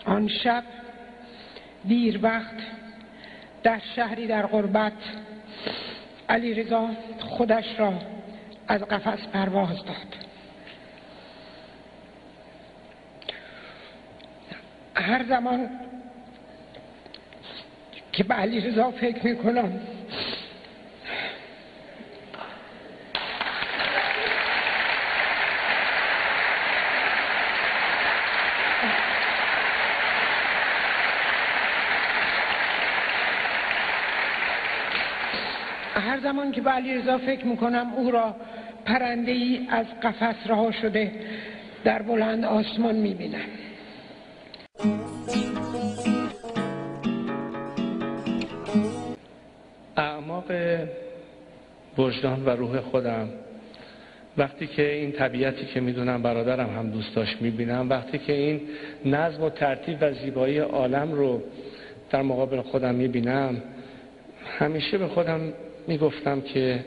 آن شب دیر وقت در شهری در غربت علیرضا خودش را از قفس پرواز داد. هر زمان که به علیرضا فکر میکنم او را پرنده‌ای از قفس رها شده در بلند آسمان میبینم. اعماق وجدان و روح خودم وقتی که این طبیعتی که میدونم برادرم هم دوست داشت میبینم، وقتی که این نظم و ترتیب و زیبایی عالم رو در مقابل خودم میبینم، همیشه به خودم میگفتم که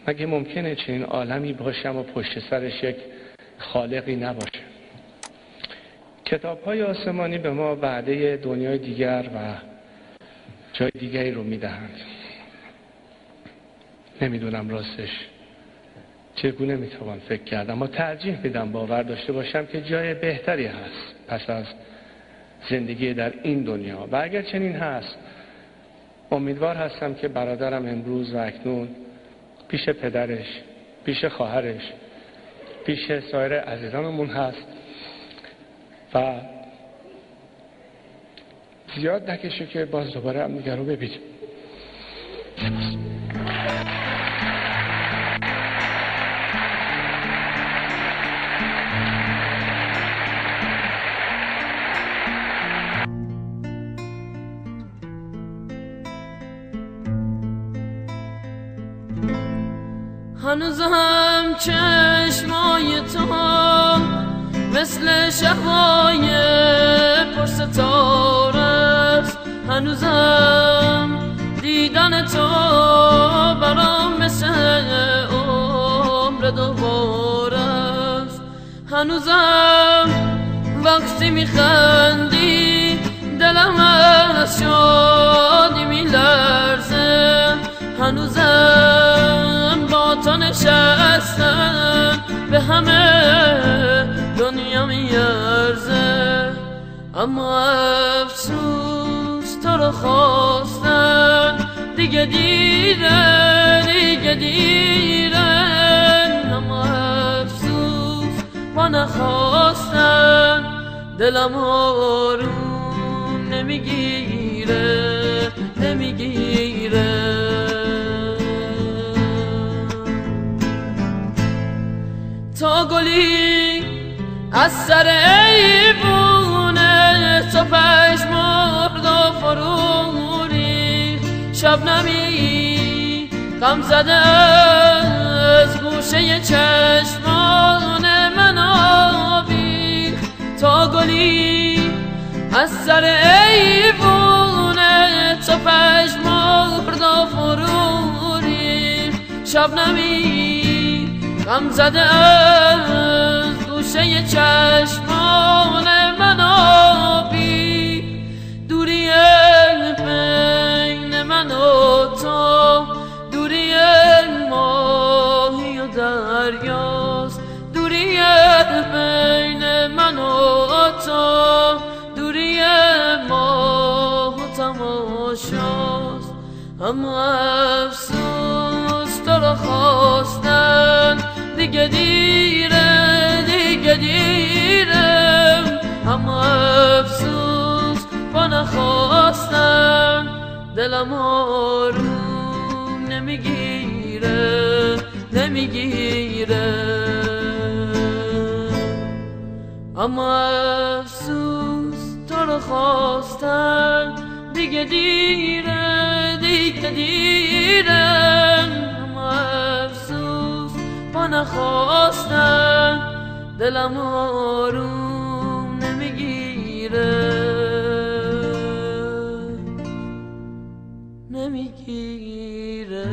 مگه ممکنه چنین عالمی باشم و پشت سرش یک خالقی نباشه. کتاب‌های آسمانی به ما وعده دنیای دیگر و جای دیگری رو میدهند. نمیدونم راستش چگونه میتوان فکر کرد، اما ترجیح میدم باور داشته باشم که جای بهتری هست پس از زندگی در این دنیا. و اگر چنین هست، امیدوار هستم که برادرم امروز و اکنون پیش پدرش، پیش خواهرش، پیش سایر عزیزانمون هست و زیاد نکشه که باز دوباره هم دیگر رو ببینیم. هنوزم چشمای تو مثل شبای پرستاره است، هنوزم دیدن تو برام مثل عمر دوباره است، هنوزم وقتی میخندی دلم از شادی میلرزه، هنوزم با تو نشستم به همه دنیا میارزه، اما افسوس تو رو خواستن دیگه دیره، اما افسوس ما نخواستن دلم آروم نمیگیره. تا گلی از سر ایوونه تو پژمرد و فرو ریخت، شبنمی غم زده از گوشه چشمان من آویخت، تا گلی از سر ایوونه تو پژمرد و فرو ریخت، شبنمی غم زده از گوشه چشمان من آبی، دوری بین من و تو دوری ماهی و دریاست، دوری بین من و تو دوری ماه و تماشاست، اما افسوس تو رو خواستن دیگه دیرم، اما افسوس با نخواستن دلم آروم نمیگیره، اما افسوس تو رو خواستن دیگه دیرم، اما افسوس با نخواستن دلم آروم نمیگیره. نمیگیره.